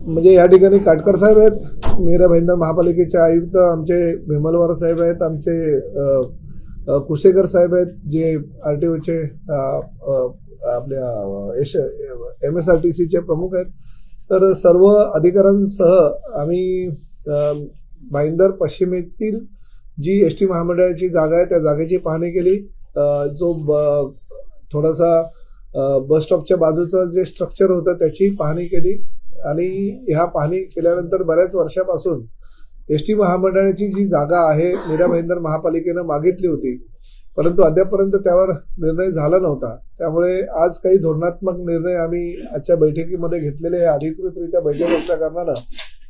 म्हणजे या ठिकाणी काटकर साहेब आहेत, मीरा भाईंदर महापालिकेचे आयुक्त आमचे विमलवार साहेब आहेत, आमचे कुसेकर साहेब आहेत जे आरटीओचे आपल्या MSRTCचे प्रमुख आहेत. तर सर्व अधिकाऱ्यांसह आम्ही भाईंदर पश्चिमेतील जी एसटी महामंडळाची जागा आहे त्या जागेची पाहणी केली. जो थोडासा बस स्टॉपच्या बाजूचं जे स्ट्रक्चर होतं त्याची पाहणी केली आणि ह्या पाहणी केल्यानंतर बऱ्याच वर्षापासून एसटी महामंडळाची जी जागा आहे मीरा भाईंदर महापालिकेनं मागितली होती, परंतु अद्यापपर्यंत त्यावर निर्णय झाला नव्हता. त्यामुळे आज काही धोरणात्मक निर्णय आम्ही आजच्या बैठकीमध्ये घेतलेले आहे. अधिकृतरित्या बैठक असल्या कारणानं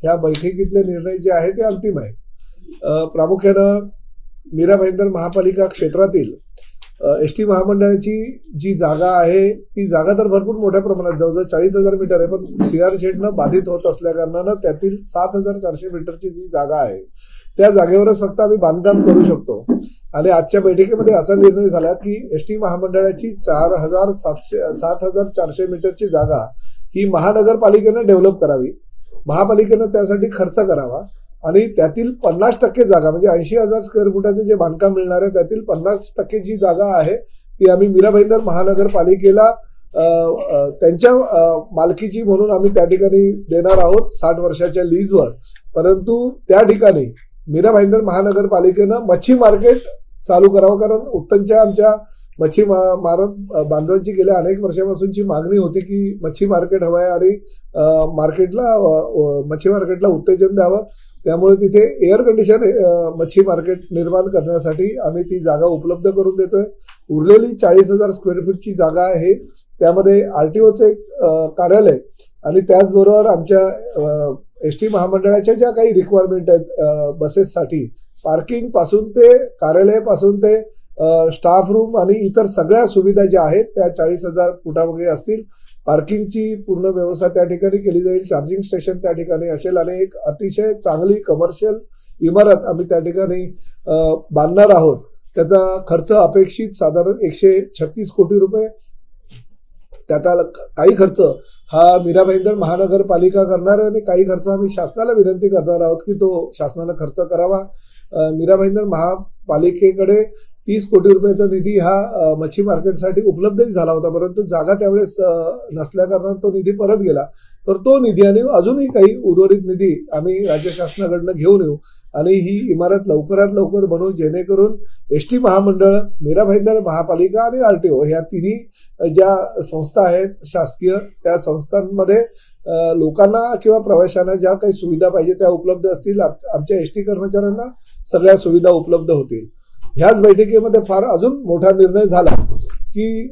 ह्या बैठकीतले निर्णय जे आहे ते अंतिम आहे. प्रामुख्यानं मीरा भाईंदर महापालिका क्षेत्रातील एसटी महामंडळाची जी जागा आहे ती जागा तर भरपूर मोठ्या प्रमाणात जवळजवळ 40,000 मीटर आहे, पण CR शेडनं बाधित होत असल्या कारणानं त्यातील 7,400 मीटरची जी जागा आहे त्या जागेवरच फक्त आम्ही बांधकाम करू शकतो. आणि आजच्या बैठकीमध्ये असा निर्णय झाला की एसटी महामंडळाची 7,400 मीटरची जागा ही महानगरपालिकेनं डेव्हलप करावी, महापालिकेनं त्यासाठी खर्च करावा आणि त्यातील 50% जागा म्हणजे 80,000 स्क्वेअर फुटाचं जे बांधकाम मिळणार आहे त्यातील 50% जी जागा आहे ती आम्ही मीरा भाईंदर महानगरपालिकेला त्यांच्या मालकीची म्हणून आम्ही त्या ठिकाणी देणार आहोत 60 वर्षाच्या लीजवर. परंतु त्या ठिकाणी मीरा भाईंदर महानगरपालिकेनं मच्छी मार्केट चालू करावं, कारण उत्तनच्या आमच्या मच्छी बांधवांची गेल्या अनेक वर्षापासूनची मागणी होती की मच्छी मार्केट हवं आहे आणि मच्छी मार्केटला उत्तेजन द्यावं. त्यामुळे तिथे एअर कंडिशन मच्छी मार्केट निर्माण करण्यासाठी आम्ही ती जागा उपलब्ध करून देतोय. उरलेली 40,000 स्क्वेअर फूटची जागा आहे त्यामध्ये RTOचे कार्यालय आणि त्याचबरोबर आमच्या एसटी महामंडळाच्या ज्या काही रिक्वायरमेंट आहेत बसेससाठी, पार्किंग पासून ते कार्यालयापासून ते स्टाफ रूम आणि इतर सगळ्या सुविधा ज्या आहेत त्या 40,000 फुटामध्ये असतील. पार्किंगची पूर्ण व्यवस्था त्या ठिकाणी केली जाईल, चार्जिंग स्टेशन त्या ठिकाणी असेल आणि एक अतिशय चांगली कमर्शियल इमारत आम्ही त्या ठिकाणी बांधणार आहोत. त्याचा खर्च अपेक्षित साधारण 136 कोटी रुपये. त्याचा काही खर्च हा मीरा भाईंदर महानगरपालिका करणार आहे आणि काही खर्च आम्ही शासनाला विनंती करणार आहोत की तो शासनानं खर्च करावा. मीरा भाईंदर महापालिकेकडे 30 कोटी रुपयाचा निधी हा मच्छी मार्केटसाठी उपलब्धही झाला होता, परंतु जागा त्यावेळेस नसल्या कारणाने तो निधी परत गेला. तर तो निधी आणि अजूनही काही उर्वरित निधी आम्ही राज्य शासनाकडनं घेऊन येऊ आणि ही इमारत लवकरात लवकर बनवू, जेणेकरून एसटी महामंडळ, मीरा भाईंदर महापालिका आणि RTO ह्या तिन्ही ज्या संस्था आहेत शासकीय त्या संस्थांमध्ये लोकांना किंवा प्रवाशांना ज्या काही सुविधा पाहिजे त्या उपलब्ध असतील. आमच्या एसटी कर्मचाऱ्यांना सगळ्या सुविधा उपलब्ध होतील. ह्याच बैठकीमध्ये फार अजून मोठा निर्णय झाला की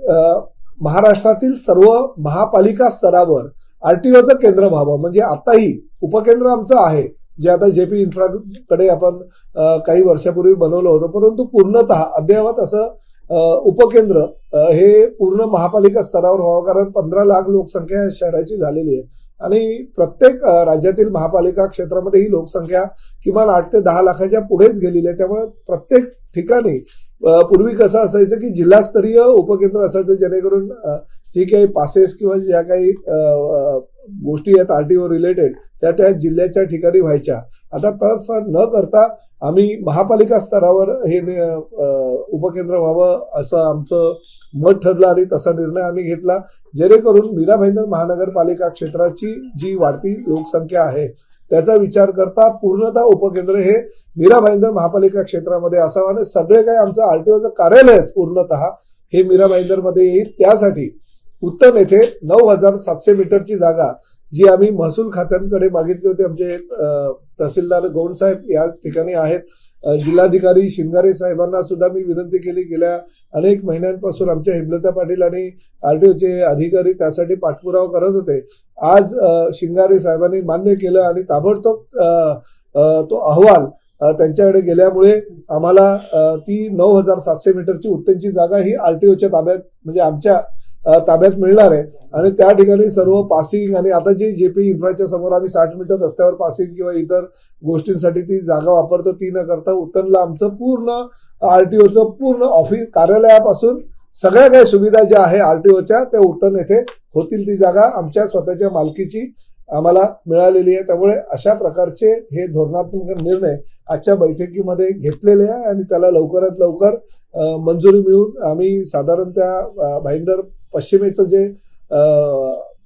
महाराष्ट्रातील सर्व महापालिका स्तरावर RTOचं केंद्र व्हावं. म्हणजे आताही उपकेंद्र आमचं आहे जे आता JP इन्फ्राकडे आपण काही वर्षापूर्वी बनवलं होतं, परंतु पूर्णतः अद्ययावत असं उपकेंद्र हे पूर्ण महापालिका स्तरावर व्हावं, कारण 15 लाख लोकसंख्या शहराची झालेली आहे आणि प्रत्येक राज्यातील महापालिका क्षेत्रामध्ये ही लोकसंख्या किमान 8 ते 10 लाखाच्या पुढेच गेलेली आहे. त्यामुळे प्रत्येक ठिकाणी पूर्वी कसं असायचं की जिल्हास्तरीय उपकेंद्र असायचं, जेणेकरून जे काही पासेस किंवा ज्या काही गोष्टी आहेत RTO रिलेटेड त्या जिल्ह्याच्या ठिकाणी व्हायच्या. आता तसं न करता आम्ही महापालिका स्तरावर हे उपकेंद्र व्हावं असं आमचं मत ठरलं आणि तसा निर्णय आम्ही घेतला, जेणेकरून मीरा भाईंदर महानगरपालिका क्षेत्राची जी वाढती लोकसंख्या आहे त्याचा विचार करता पूर्णतः उपकेंद्र हे मीरा भाईंदर महापालिका क्षेत्रामध्ये असावं आणि सगळे काही आमचं RTOचं कार्यालय पूर्णतः हे मीरा भाईंदरमध्ये येईल. त्यासाठी उत्तम येथे 9,700 मीटरची जागा जी आम्ही महसूल खात्यांकडे मागितली होती, आमचे तहसीलदार गौंड साहेब या ठिकाणी आहेत, जिल्हाधिकारी शिंगारे साहेबांना सुद्धा मी विनंती केली. गेल्या अनेक महिन्यांपासून आमच्या हेमलता पाटील आणि RTOचे अधिकारी त्यासाठी पाठपुरावा करत होते. आज शिंगारे साहेबांनी मान्य केलं आणि ताबडतोब तो अहवाल त्यांच्याकडे गेल्यामुळे आम्हाला ती 9,700 मीटरची उत्तमची जागा ही RTOच्या ताब्यात म्हणजे आमच्या ताब्यात मिळणार आहे आणि त्या ठिकाणी सर्व पासिंग आणि आता जे JP इन्फ्राच्या समोर आम्ही 60 मीटर रस्त्यावर पासिंग किंवा इतर गोष्टींसाठी ती जागा वापरतो ती न करता उत्तनला आमचं पूर्ण RTOचं पूर्ण ऑफिस कार्यालयापासून सगळ्या काही सुविधा ज्या आहे RTOच्या त्या उत्तन येथे होतील. ती जागा आमच्या स्वतःच्या मालकीची आम्हाला मिळालेली आहे. त्यामुळे अशा प्रकारचे हे धोरणात्मक निर्णय आजच्या बैठकीमध्ये घेतलेले आहे आणि त्याला लवकरात लवकर मंजुरी मिळून आम्ही साधारण त्या भाईंदर पश्चिमेचं जे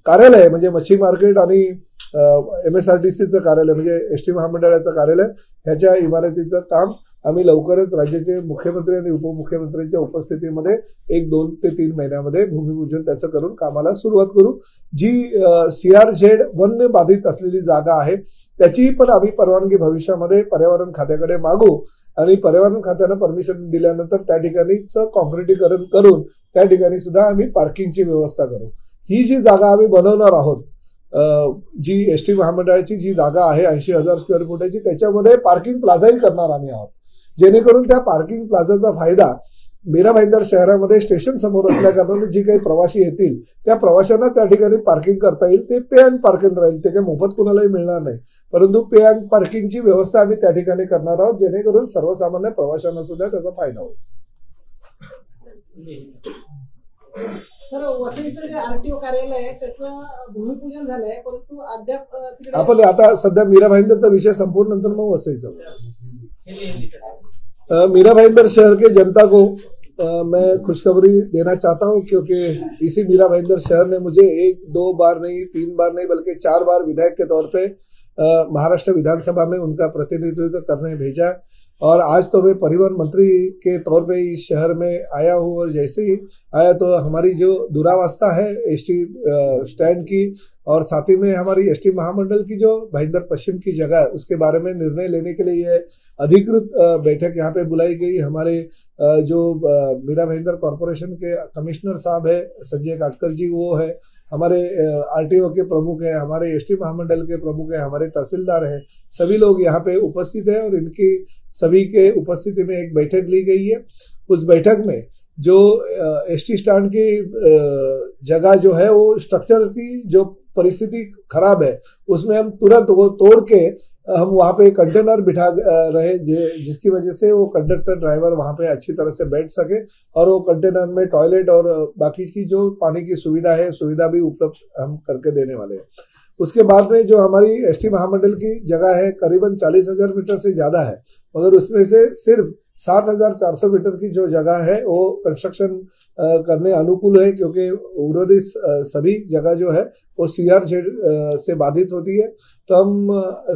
कार्यालय म्हणजे मच्छी मार्केट आणि MSRTCचं कार्यालय म्हणजे एसटी महामंडळाचं कार्यालय ह्याच्या इमारतीचं काम आम्ही लवकरच राज्याचे मुख्यमंत्री आणि उपमुख्यमंत्र्यांच्या उपस्थितीमध्ये 1-2 ते 3 महिन्यामध्ये भूमिपूजन त्याचं करून कामाला सुरुवात करू. जी CRZ वन्य बाधित असलेली जागा आहे त्याची पण आम्ही परवानगी भविष्यामध्ये पर्यावरण खात्याकडे मागू आणि पर्यावरण खात्यानं परमिशन दिल्यानंतर त्या ठिकाणीच कॉन्क्रिटीकरण करून त्या ठिकाणी सुद्धा आम्ही पार्किंगची व्यवस्था करू. ही जी जागा आम्ही बनवणार आहोत जी एसटी महामंडळाची जी जागा आहे 80,000 स्क्वेअर फुटाची त्याच्यामध्ये पार्किंग प्लाझाही करणार आम्ही आहोत जेणेकरून त्या पार्किंग प्लाझाचा फायदा मीरा भाईंदर शहरामध्ये स्टेशन समोर असल्या कारणाने जी काही प्रवासी येतील त्या प्रवाशांना त्या ठिकाणी पार्किंग करता येईल. ते पे अँड पार्किंग राहील, ते काही मोफत कुणालाही मिळणार नाही परंतु पे अँड पार्किंगची व्यवस्था आम्ही त्या ठिकाणी करणार आहोत जेणेकरून सर्वसामान्य प्रवाशांना सुद्धा त्याचा फायदा होईल. सर वसईचं जे RTO कार्यालय आहे त्याचं भूमिपूजन झालंय परंतु अद्याप आपण आता सध्या मीरा भाईंदरचा विषय संपूर्ण नंतर मग वसईचा. मीरा भाईंदर शहर के जनता को मैं खुशखबरी देना चाहता हूं क्योंकि इसी मीरा भाईंदर शहर ने मुझे 1-2 बार नहीं 3 बार नहीं बल्कि 4 बार विधायक के तौर पे महाराष्ट्र विधानसभा में उनका प्रतिनिधित्व करने भेजा और आज तो मैं परिवहन मंत्री के तौर पे इस शहर में आया हूँ और जैसे ही आया तो हमारी जो दुरावस्था है एसटी स्टैंड की और साथ ही में हमारी एसटी महामंडल की जो भाईंदर पश्चिम की जगह है उसके बारे में निर्णय लेने के लिए ये अधिकृत बैठक यहाँ पे बुलाई गई. हमारे जो मीरा भाईंदर कॉरपोरेशन के कमिश्नर साहब है संजय काटकर जी वो है, हमारे RTO के प्रमुख है, हमारे एसटी महामंडल के प्रमुख है, हमारे तहसीलदार है, सभी लोग यहाँ पे उपस्थित है और इनकी सभी के उपस्थिति में एक बैठक ली गई है. उस बैठक में जो एसटी स्टैंड की जगह जो है वो स्ट्रक्चर की जो परिस्थिति खराब है उसमें हम तुरंत वो तोड़ के हम वहाँ पे कंटेनर बिठा रहे जिसकी वजह से वो कंडक्टर ड्राइवर वहाँ पे अच्छी तरह से बैठ सके और वो कंटेनर में टॉयलेट और बाकी की जो पानी की सुविधा है सुविधा भी उपलब्ध हम करके देने वाले हैं. उसके बाद में जो हमारी एसटी महामंडल की जगह है करीबन 40,000 मीटर से ज्यादा है मगर उसमें से सिर्फ 7,400 मीटर की जो जगह है वो कंस्ट्रक्शन करने अनुकूल है क्योंकि उन्होंने सभी जगह जो है वो CRZ से बाधित होती है. तो हम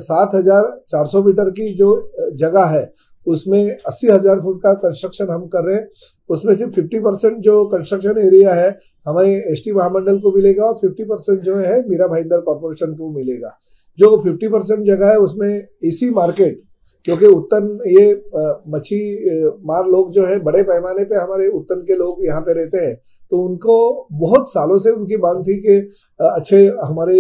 7,400 मीटर की जो जगह है उसमें 80,000 फुट का कंस्ट्रक्शन हम कर रहे हैं. उसमें से 50% जो कंस्ट्रक्शन एरिया है हमारे एसटी महामंडल को मिलेगा और 50% जो है मीरा भाईंदर कॉर्पोरेशन को मिलेगा. जो 50% जगह है उसमें एसी मार्केट क्योंकि उत्तन ये मच्छी मार लोग जो है बड़े पैमाने पे हमारे उत्तन के लोग यहाँ पे रहते हैं तो उनको बहुत सालों से उनकी मांग थी कि अच्छे हमारे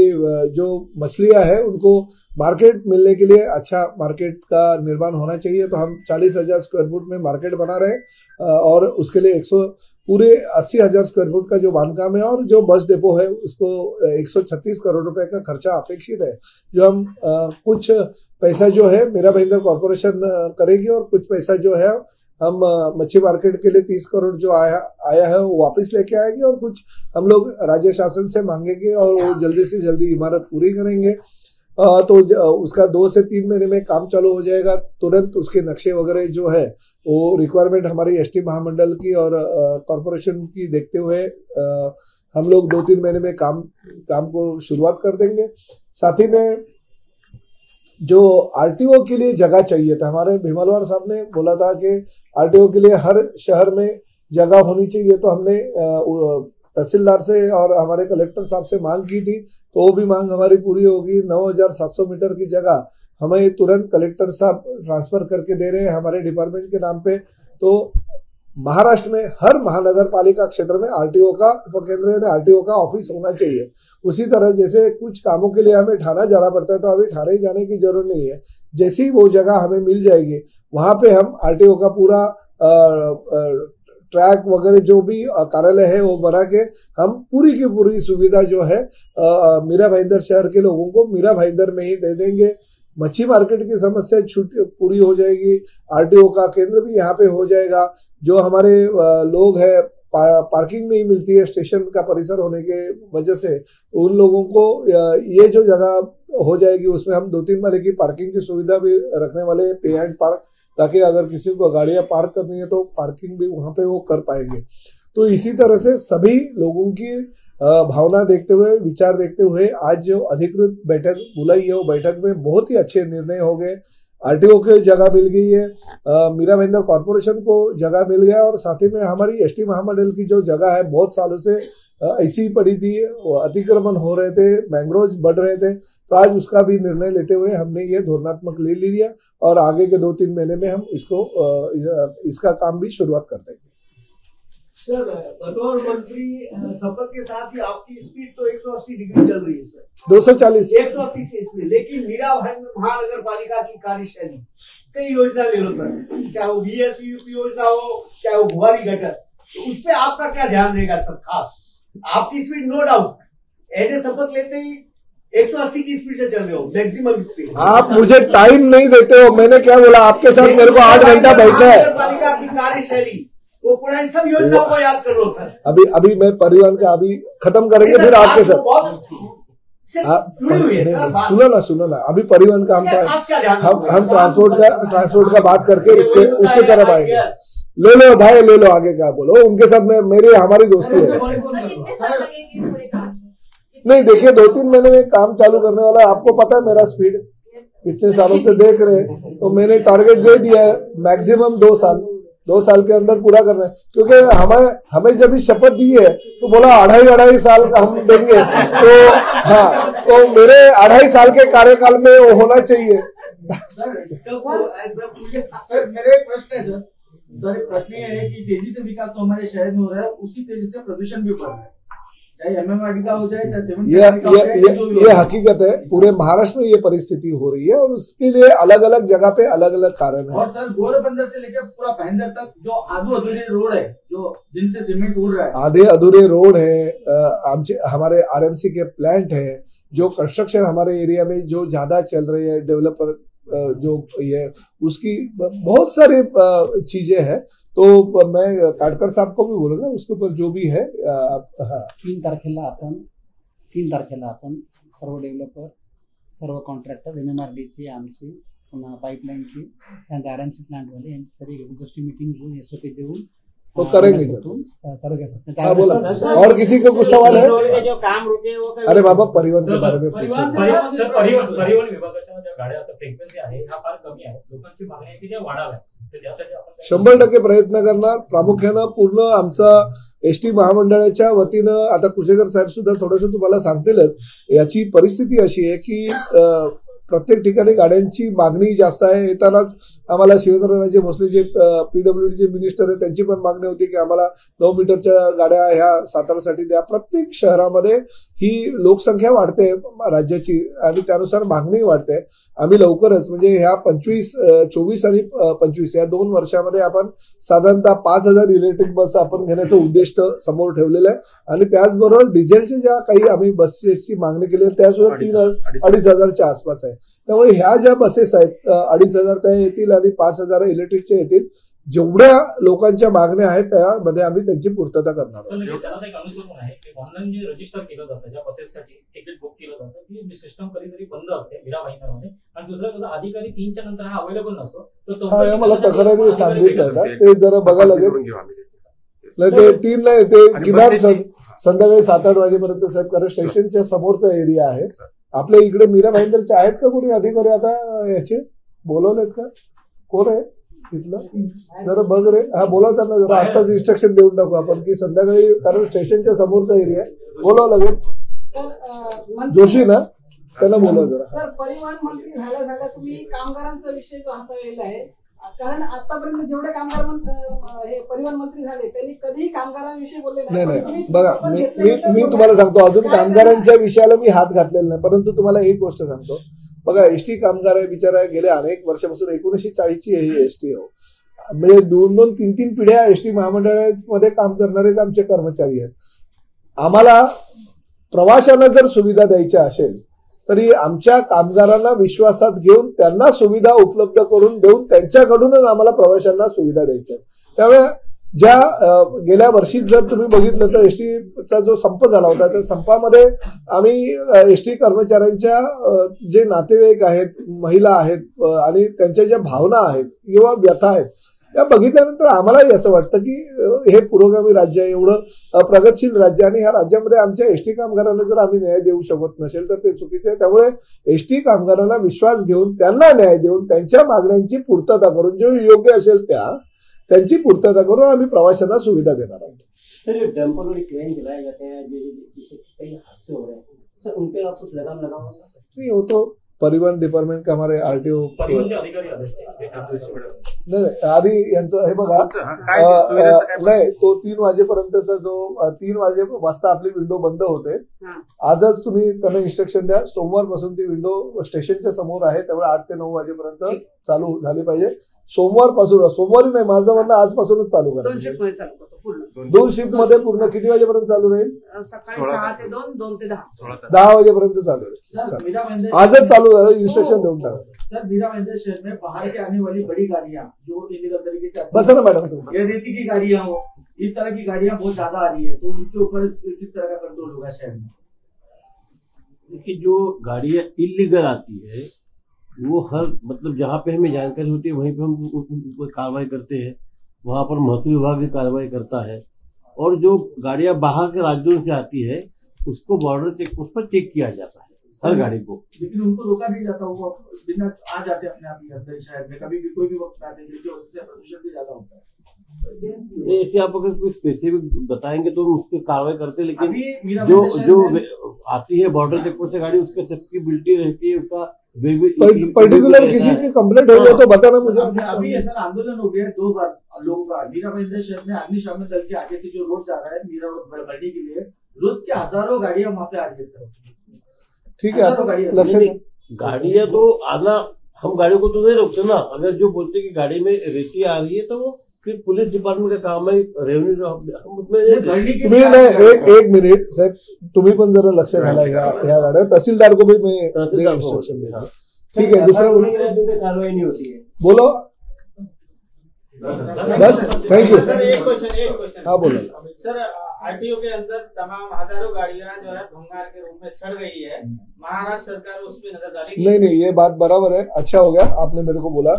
जो मछलियां हैं उनको मार्केट मिलने के लिए अच्छा मार्केट का निर्माण होना चाहिए. तो हम 40,000 स्क्वायर फुट में मार्केट बना रहे हैं और उसके लिए पूरे 80,000 स्क्वायर फुट का जो बांधकाम है और जो बस डेपो है उसको 136 करोड़ रुपए का खर्चा अपेक्षित है. जो हम कुछ पैसा जो है मीरा भाईंदर कॉर्पोरेशन करेगी और कुछ पैसा जो है हम मच्छी मार्केट के लिए 30 करोड़ जो आया है वो वापस लेके आएंगे और कुछ हम लोग राज्य शासन से मांगेंगे और वो जल्दी से जल्दी इमारत पूरी करेंगे. तो उसका 2 से 3 महीने में काम चालू हो जाएगा. तुरंत उसके नक्शे वगैरह जो है वो रिक्वायरमेंट हमारी एसटी महामंडल की और कॉर्पोरेशन की देखते हुए हम लोग 2-3 महीने में काम को शुरुआत कर देंगे. साथ ही में जो RTO के लिए जगह चाहिए था हमारे भीमलवार साहब ने बोला था कि RTO के लिए हर शहर में जगह होनी चाहिए. तो हमने तहसीलदार से और हमारे कलेक्टर साहब से मांग की थी तो वो भी मांग हमारी पूरी होगी. 9,700 मीटर की जगह हमें तुरंत कलेक्टर साहब ट्रांसफर करके दे रहे हैं हमारे डिपार्टमेंट के नाम पे. तो महाराष्ट्र में हर महानगर पालिका क्षेत्र में RTO का उपकेंद्र यानी RTO का ऑफिस होना चाहिए. उसी तरह जैसे कुछ कामों के लिए हमें ठाणा जाना पड़ता है तो अभी ठाणे जाने की जरूरत नहीं है. जैसी वो जगह हमें मिल जाएगी वहां पे हम RTO का पूरा ट्रैक वगैरह जो भी कार्यालय है वो बना के हम पूरी की पूरी सुविधा जो है मीरा भाईंदर शहर के लोगों को मीरा भाईंदर में ही दे देंगे. मच्छी मार्केट की समस्या पूरी हो जाएगी. RTO का केंद्र भी यहाँ पे हो जाएगा. जो हमारे लोग हैं पार्किंग नहीं मिलती है स्टेशन का परिसर होने के वजह से, उन लोगों को ये जो जगह हो जाएगी उसमें हम 2-3 माले की पार्किंग की सुविधा भी रखने वाले हैं, पे एंड पार्क, ताकि अगर किसी को गाड़ियां पार्क करनी है तो पार्किंग भी वहां पे वो कर पाएंगे। तो इसी तरह से सभी लोगों की भावना देखते हुए, विचार देखते हुए आज जो अधिकृत बैठक बुलाई है वो बैठक में बहुत ही अच्छे निर्णय हो गए। आरटीओ को जगह मिल गई है, मीरा भाईंदर कॉर्पोरेशन को जगह मिल गया, और साथ ही में हमारी एसटी महामंडल की जो जगह है बहुत सालों से ऐसी ही पड़ी थी, अतिक्रमण हो रहे थे, मैंग्रोव बढ़ रहे थे, तो आज उसका भी निर्णय लेते हुए हमने ये धोरणात्मक ले लिया और आगे के 2-3 महीने में हम इसका काम भी शुरुआत कर देंगे। सर, बतौर मंत्री शपथ के साथ ही आपकी स्पीड तो 180 डिग्री चल रही है सर, 240 180 से स्पीड, लेकिन मीरा भाईंदर महानगर पालिका की कार्यशैली, कई योजना ले लो सर, चाहे वो बीएसयूपी योजना हो, चाहे वो भुआरी गटर, तो उस पर आपका क्या ध्यान रहेगा सर? खास आपकी speed no doubt as a शपथ लेते ही 180 की स्पीड से चल रहे हो, मैक्सिमम स्पीड। आप मुझे टाइम नहीं देते हो, मैंने क्या बोला आपके साथ मेरे को 8 घंटा बैठना है। पालिका की कार्यशैली वो पुरानी सब योजनाओं को याद कर लो सर। अभी मैं परिवहन का अभी खत्म करेंगे फिर आपके साथ सुनो ना अभी परिवहन का हम ट्रांसपोर्ट का बात करके उसके तरफ आएंगे। ले लो भाई, ले लो, आगे क्या बोलो, उनके साथ में हमारी दोस्ती है। नहीं देखिए, 2-3 महीने में काम चालू करने वाला, आपको पता है मेरा स्पीड इतने सालों से देख रहे, तो मैंने टारगेट दे दिया है मैक्सिमम 2 साल के अंदर पूरा करना है, क्योंकि हमें जब शपथ दी है तो बोला 2.5 साल का हम देंगे, तो हाँ, तो मेरे 2.5 साल के कार्यकाल में वो होना चाहिए। सर मेरा एक प्रश्न है सर, प्रश्न ये है कि तेजी से विकास तो हमारे शहर में हो रहा है, उसी तेजी से प्रदूषण भी बढ़ रहा है, चाहे MMRD का हो जाए, चाहे ये हकीकत है, पूरे महाराष्ट्र में ये परिस्थिति हो रही है और उसके लिए अलग अलग जगह पे अलग अलग कारण है। और सर गोरबंदर से लेकर पूरा भाईंदर तक जो आधे अधूरे रोड है, जो जिनसे सीमेंट उड़ रहा है, आधे अधूरे रोड है, हमारे RMC के प्लांट है, जो कंस्ट्रक्शन हमारे एरिया में जो ज्यादा चल रही है, डेवलपर जो ये उसकी बहुत सारी चीजें हैं, तो मैं काटकर साहब को भी बोलूंगा उसके ऊपर जो भी है। 3 तारखेला आपण सर्व डेव्हलपर, सर्व कॉन्ट्रॅक्टर, MMRDचे, आमचे, पुन्हा पाईपलाईनची, त्यानंतर RMC प्लांटवाले यांची सर्व गोष्टी मीटिंग घेऊन SOP देऊन तो करेंगे। बोला और किसी को कुछ सवाल है? जो काम रुके वो अरे बाबा, परिवहन के बारे में परिवहन विभागाच्या ज्या गाड्या आता फ्रिक्वेन्सी आहे ह्या फार कमी आहे, लोकांची मागणी आहे की त्या वाढाव्या, तर त्यासाठी आपण 100% प्रयत्न करणार। प्रामुख्यानं पूर्ण आमचा एसटी महामंडळाच्या वतीनं, आता कुसेकर साहेब सुद्धा थोडंसं तुम्हाला सांगतीलच, याची परिस्थिती अशी आहे की प्रत्येक ठिकाणी गाड्यांची मागणी जास्त आहे। येतानाच आम्हाला शिवेंद्रराजे भोसले जे PWD चे मिनिस्टर आहे त्यांची पण मागणी होती की आम्हाला 9 मीटरच्या गाड्या ह्या सातारासाठी द्या। प्रत्येक शहरामध्ये ही लोकसंख्या वाढते राज्याची आणि त्यानुसार मागणी वाढते। आम्ही लवकरच म्हणजे ह्या 24 आणि 25 या 2 वर्षामध्ये आपण साधारणतः 5000 इलेक्ट्रिक बस आपण घेण्याचं उद्दिष्ट समोर ठेवलेलं आहे आणि त्याचबरोबर डिझेलच्या ज्या काही आम्ही बसेसची मागणी केली आहे त्या सुद्धा 3,000-2,500च्या आसपास आहे। त्यामुळे ह्या ज्या बसेस आहेत 2,500 त्या येतील आणि 5,000 इलेक्ट्रिकच्या येतील। जेवढ्या लोकांच्या मागण्या आहेत त्यामध्ये आम्ही त्यांची पूर्तता करणार आहोत। एक अनुसरून आहे की ऑनलाईन जे रजिस्टर केलं जातं, ज्या बसेससाठी तिकीट बुक केलं जातं, ती सिस्टम कधीतरी बंद असते मीरा भाईंदरमध्ये, आणि दुसरं कसं अधिकारी 3च्या नंतर हा अवेलेबल नसतो, तर मला तक्रारी सांगितलं ना, ते जरा बघा लगेच ते 3 नाही, ते किमान संध्याकाळी 7-8 वाजेपर्यंत साहेब, कारण स्टेशनच्या समोरचा एरिया आहे आपल्या इकडे। मीरा भाईंदरचे आहेत का कोणी अधिकारी आता याचे बोलवलेत का? कोण आहे तिथलं? जरा बघ रे, हा बोला त्यांना जरा, आताच इन्स्ट्रक्शन देऊन टाकू आपण की संध्याकाळी, कारण स्टेशनच्या समोरचा एरिया आहे, बोलावं लागेल। जोशी ना, त्याला बोलावं जरा। सर, परिवहन मंत्री झाल्या तुम्ही कामगारांचा विषय जो हाताळलेला आहे, कारण आतापर्यंत जेवढे कामगार हे परिवहन मंत्री झाले त्यांनी कधीही कामगारांविषयी बोलले नाही। बघा, मी तुम्हाला सांगतो, अजून कामगारांच्या विषयाला मी हात घातलेला नाही, परंतु तुम्हाला एक गोष्ट सांगतो। बघा, एसटी कामगार आहे बिचारा, गेले अनेक वर्षापासून 1940ची ही एसटी हो, म्हणजे 2-2, 3-3 पिढ्या एसटी महामंडळामध्ये काम करणारेच आमचे कर्मचारी आहेत। आम्हाला प्रवाशांना जर सुविधा द्यायच्या असेल तरी आमच्या कामगारांना विश्वासात घेऊन त्यांना सुविधा उपलब्ध करून देऊन त्यांच्याकडूनच आम्हाला प्रवाशांना सुविधा द्यायच्या। त्यामुळे ज्या गेल्या वर्षी जर तुम्ही बघितलं तर एसटीचा जो संप झाला होता त्या संपामध्ये आम्ही एसटी कर्मचाऱ्यांच्या जे नातेवाईक आहेत, महिला आहेत आणि त्यांच्या ज्या भावना आहेत किंवा व्यथा आहेत त्या बघितल्यानंतर आम्हालाही असं वाटतं की हे पुरोगामी राज्य आहे, एवढं प्रगतशील राज्य, आणि ह्या राज्यामध्ये आमच्या एसटी कामगारांना जर आम्ही न्याय देऊ शकत नसेल तर ते चुकीचे आहे. त्यामुळे एसटी कामगारांना विश्वास घेऊन त्यांना न्याय देऊन त्यांच्या मागण्यांची पूर्तता करून जो योग्य असेल त्यांची पूर्तता करून आम्ही प्रवाशांना सुविधा देणार आहोत. सर ये टेम्पोररी क्लेम चलाए जाते हैं जिससे कई हादसे हो रहे हैं, सर उन पे आप कुछ लगाम लगाओ सर? नहीं, वो तो परिवहन डिपार्टमेंट का हमारे आरटीओ परिवहनचे अधिकारी आले. नाही आधी यांचं हे बघा नाही, तो 3 वाजेपर्यंतचा जो 3 वाजता आपली विंडो बंद होते. आजच तुम्ही त्यांना इन्स्ट्रक्शन द्या, सोमवारपासून ती विंडो स्टेशनच्या समोर आहे, त्यामुळे 8 ते 9 वाजेपर्यंत चालू झाली पाहिजे. सोमवारी नाही, माझं म्हणणं आजपासूनच चालू करा. 2 शिफ्ट मध्ये चालू करतो पूर्ण. 2 शिफ्ट मध्ये पूर्ण किती वाजेपर्यंत चालू राहील? सकाळी 6 ते 2, 2 ते 10. 10 वाजेपर्यंत चालू सर राहील. मीरा भाईंदर आजच चालू झालं, इन्स्ट्रक्शन देऊन टाका. सर मीरा भाईंदर शहर में बाहर से आने वाली बड़ी गाड़ियां जो इलीगल तरीके से बस ना मैडम तुम्ही. ये रेती की गाड़ियां हो, इस तरह की गाड़ियां बहुत ज्यादा आ रही है, तो उनके ऊपर किस तरह का कंट्रोल होगा शहर में? देखिए जो गाड़ियां इलीगल आती है वो हर मतलब जहाँ पे हमें जानकारी होती है वहीं पे हम उन पर कार्रवाई करते हैं, वहाँ पर महसूल विभाग भी कार्रवाई करता है, और जो गाड़ियां बाहर के राज्यों से आती है उसको बॉर्डर चेक पोस्ट पर चेक किया जाता है हर गाड़ी को. लेकिन उनको रोका नहीं जाता, वो बिना आ जाते अपने आप ही अंदर शहर में, कभी भी कोई भी वक्त आते हैं जिनकी वजह से प्रदूषण भी ज्यादा होता है. ऐसे आप अगर कोई स्पेसिफिक बताएंगे तो हम उस पर कार्रवाई करते हैं, लेकिन अभी मीरा जो भाईंदर जो शहर में आती है बॉर्डर चेक पोस्ट से गाड़ी उसके सबकी बिल्टी रहती है, उसका पर्टिकुलर किसी की कंप्लेंट हो गई तो बताना मुझे. अभी सर आंदोलन हो गया है 2 बार लोगों का. मीरा भाईंदर शहर में अग्निशमन दल के आगे से जो रोड जा रहा है मीरा रोड बढ़ने के लिए, रोज के हजारों गाड़ियां वहाँ पे आ रही है सर. ठीक है, आप लक्ष्य गाड़ियां तो आना, हम गाड़ियों को तो नहीं रोकते ना. अगर जो बोलते कि गाड़ी में रेती आ रही है तो वो फिर पुलिस डिपार्टमेंट का काम है, रेवेन्यू हम उसमें तुम्ही नाही एक मिनिट साहेब, तुम्ही पण जरा लक्ष घाला ह्या गाड्या. तहसीलदार को भी मैं इंस्ट्रक्शन देता. ठीक है, दूसरा कार्रवाई नहीं होती है. बोलो. बस थैंक यू. सर एक क्वेश्चन. हाँ बोलो. सर आरटीओ के अंदर तमाम हजारों गाड़ियां जो है भंगार के रूप में सड़ रही है, महाराष्ट्र सरकार उस पर नजर डालेगी? नहीं, ये बात बराबर है. अच्छा हो गया आपने मेरे को बोला.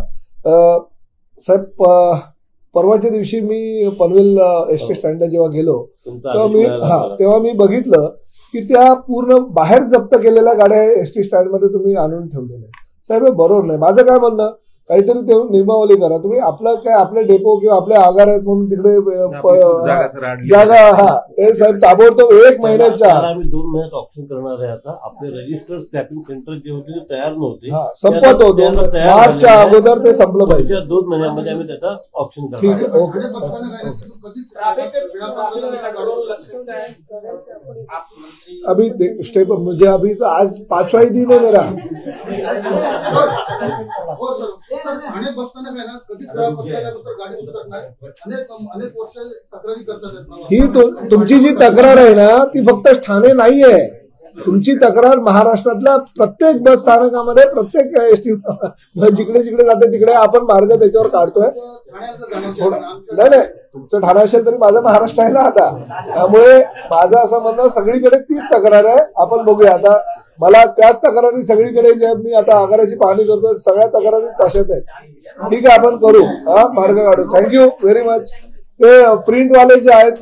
साहेब परवाच्या दिवशी मी पनवेल एसटी स्टँडला जेव्हा गेलो तेव्हा मी बघितलं की त्या पूर्ण बाहेर जप्त केलेल्या गाड्या एसटी स्टँडमध्ये तुम्ही आणून ठेवलेल्या. साहेब बरोबर नाही. माझं काय म्हणणं, काहीतरी ते नियमावली करा तुम्ही. आपलं काय आपले डेपो किंवा आपले आगार आहेत म्हणून तिकडे जागा ते साहेब ताबडतोब 1 महिन्याच्या आम्ही 2 महिन्यात ऑप्शन करणार आहे. आता आपले रजिस्टर स्क्रॅपिंग सेंटर जे होते ते तयार नव्हते, संपत होते. मार्चच्या अगोदर ते संपलं पाहिजे. 2 महिन्यामध्ये आम्ही त्याचा ऑप्शन करणार. ठीक आहे, ओके. अभी स्टेप मुझे अभी तो आज 5वां ही दिन है मेरा. अनेक बसताना काय ना कधीच वेळापत्रकानुसार गाडी सुटत नाही. अनेक वर्ष तक्रारी करतात. ही तुमची जी तक्रार आहे ना ती फक्त ठाणे नाहीये. तुमची तक्रार महाराष्ट्रातल्या प्रत्येक बस स्थानकामध्ये प्रत्येक एसटी जिकडे जिकडे जाते तिकडे आपण मार्ग त्याच्यावर काढतोय. नाही तुमचं ठाणे असेल तरी माझा महाराष्ट्र आहे ना आता. त्यामुळे माझं असं म्हणणं सगळीकडे तीच तक्रार आहे. आपण बघूया आता. मला त्याच तक्रारी सगळीकडे जे मी आता आगाराची पाहणी करतोय सगळ्या तक्रारी तशाच आहेत. ठीक आहे, आपण करू मार्ग काढू. Thank you very much. ते प्रिंटवाले जे आहेत